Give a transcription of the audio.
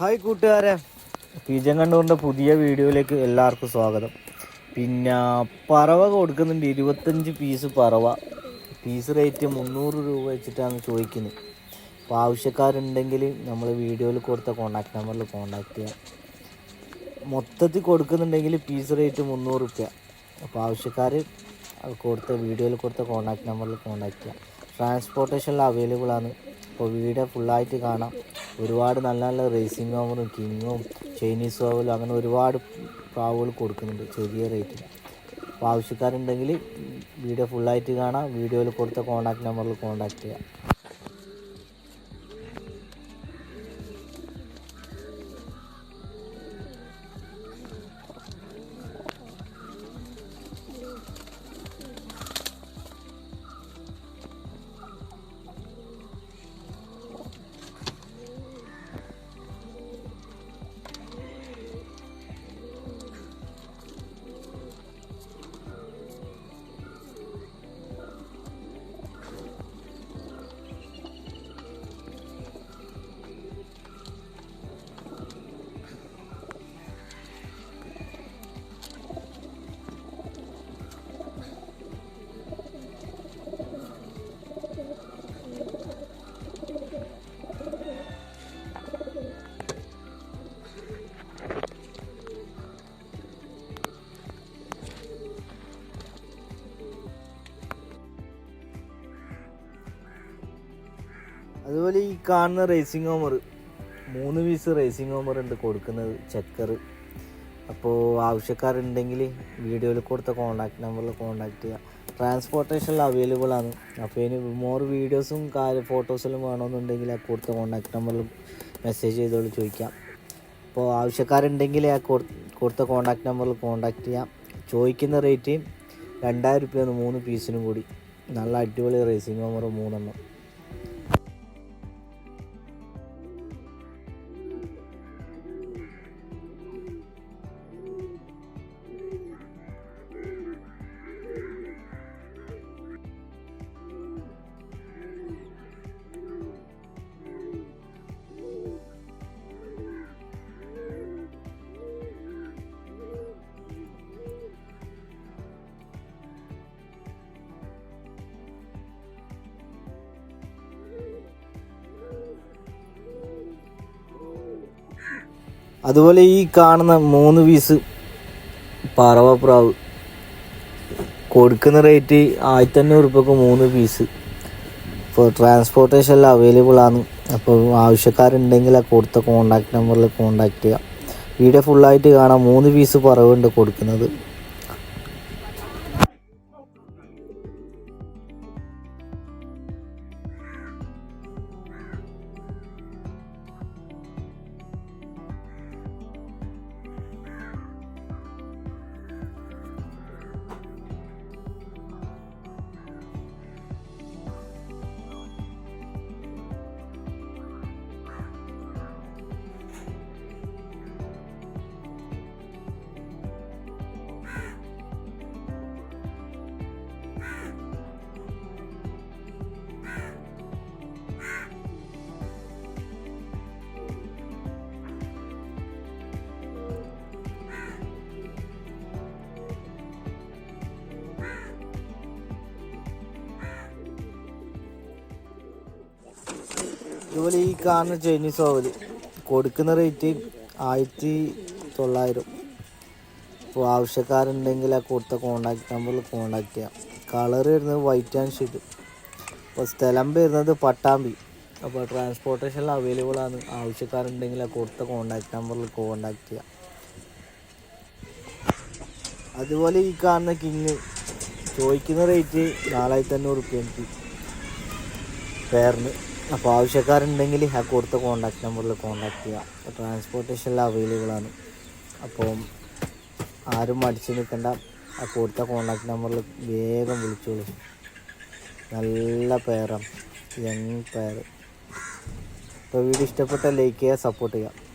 Hi കൂട്ടുകാരെ, pigeon കണ്ടുകൊണ്ട പുതിയ വീഡിയോയിലേക്ക് എല്ലാവർക്കും സ്വാഗതം. പിന്നെ പറവ കൊടുക്കുന്നുണ്ട്, 25 പീസ് പറവ. പീസ് റേറ്റ് 300 രൂപ വെച്ചിട്ടാണ് ചോദിക്കുന്നത്. അപ്പോൾ ആവശ്യക്കാരുണ്ടെങ്കിൽ നമ്മൾ വീഡിയോയിൽ കൊടുത്ത കോൺടാക്ട് നമ്പറിൽ കോൺടാക്ട് ചെയ്യാം. മൊത്തത്തിൽ കൊടുക്കുന്നുണ്ടെങ്കിൽ പീസ് റേറ്റ് 300 രൂപ. അപ്പോൾ ആവശ്യക്കാർ വീഡിയോയിൽ കൊടുത്ത കോൺടാക്ട് നമ്പറിൽ കോൺടാക്ട് ചെയ്യാം. ട്രാൻസ്പോർട്ടേഷനിൽ അവൈലബിൾ ആണ്. അപ്പോൾ വീഡിയോ ഫുള്ളായിട്ട് കാണാം. ഒരുപാട് നല്ല നല്ല റേസിംഗ് ഓവറും കിങ്ങും ചൈനീസ് ഓവലും അങ്ങനെ ഒരുപാട് പ്രാവുകൾ കൊടുക്കുന്നുണ്ട് ചെറിയ റേറ്റിൽ. അപ്പോൾ ആവശ്യക്കാരുണ്ടെങ്കിൽ വീഡിയോ ഫുള്ളായിട്ട് കാണാം. വീഡിയോയിൽ കൊടുത്ത കോൺടാക്ട് നമ്പറിൽ കോൺടാക്ട് ചെയ്യാം. അതുപോലെ ഈ കാണുന്ന racing homer 3 piece racing homer ഉണ്ട് കൊടുക്കുന്നത്, ചെക്കർ. അപ്പോൾ ആവശ്യക്കാരുണ്ടെങ്കിൽ വീഡിയോയിൽ കൊടുത്ത കോൺടാക്ട് നമ്പറിൽ കോൺടാക്ട് ചെയ്യുക. ട്രാൻസ്പോർട്ടേഷനിൽ അവൈലബിൾ ആണ്. അപ്പോൾ ഇനി മോർ വീഡിയോസും ഫോട്ടോസെല്ലാം വേണമെന്നുണ്ടെങ്കിൽ ആ കൊടുത്ത കോൺടാക്ട് നമ്പറിൽ മെസ്സേജ് ചെയ്തോളൂ, ചോദിക്കാം. അപ്പോൾ ആവശ്യക്കാരുണ്ടെങ്കിൽ ആ കൊടുത്ത കോൺടാക്ട് നമ്പറിൽ കോൺടാക്ട് ചെയ്യാം. ചോദിക്കുന്ന റേറ്റ് 2000 രൂപയാണ് 3 പീസിനും കൂടി. നല്ല അടിപൊളി റേസിംഗ് ഹോമർ 3 എണ്ണം. അതുപോലെ ഈ കാണുന്ന 3 പീസ് പറവ പ്രാവ് കൊടുക്കുന്ന റേറ്റ് 1500 രൂപക്ക് 3 പീസ്. ഇപ്പോൾ ട്രാൻസ്പോർട്ടേഷനിൽ അവൈലബിൾ ആണ്. അപ്പോൾ ആവശ്യക്കാരുണ്ടെങ്കിൽ ആ കൊടുത്ത കോൺടാക്ട് നമ്പറിൽ കോൺടാക്ട് ചെയ്യാം. വീഡിയോ ഫുള്ളായിട്ട് കാണാം. 3 പീസ് പറവുണ്ട് കൊടുക്കുന്നത്. അതുപോലെ ഈ കാണുന്ന ചൈനീസ് ഓവൽ കൊടുക്കുന്ന റേറ്റ് 1900. അപ്പോൾ ആവശ്യക്കാരുണ്ടെങ്കിൽ ആ കൊടുത്ത കോൺടാക്ട് നമ്പറിൽ കോൺടാക്ട് ചെയ്യാം. കളർ വരുന്നത് വൈറ്റ് ആൻഡ് ഷെയ്ഡ്. അപ്പോൾ സ്ഥലം വരുന്നത് പട്ടാമ്പി. അപ്പോൾ ട്രാൻസ്പോർട്ടേഷനിൽ അവൈലബിൾ ആണ്. ആവശ്യക്കാരുണ്ടെങ്കിൽ ആ കൊടുത്ത കോൺടാക്ട് നമ്പറിൽ കോൺടാക്ട് ചെയ്യാം. അതുപോലെ ഈ കാണുന്ന കിങ് ചോദിക്കുന്ന റേറ്റ് 4500 രൂപ പേരിന്. അപ്പോൾ ആവശ്യക്കാരുണ്ടെങ്കിൽ ആ കൊടുത്ത കോൺടാക്ട് നമ്പറിൽ കോൺടാക്ട് ചെയ്യാം. ട്രാൻസ്പോർട്ടേഷനിൽ അവൈലബിൾ ആണ്. അപ്പോൾ ആരും മടിച്ച് നിൽക്കണ്ട. ആ കൊടുത്ത കോൺടാക്ട് നമ്പറിൽ വേഗം വിളിച്ചോളൂ. നല്ല പെയറാണ്, യങ് പെയർ. അപ്പോൾ വീഡിയോ ഇഷ്ടപ്പെട്ട ലൈക്ക് ചെയ്യുക, സപ്പോർട്ട് ചെയ്യുക.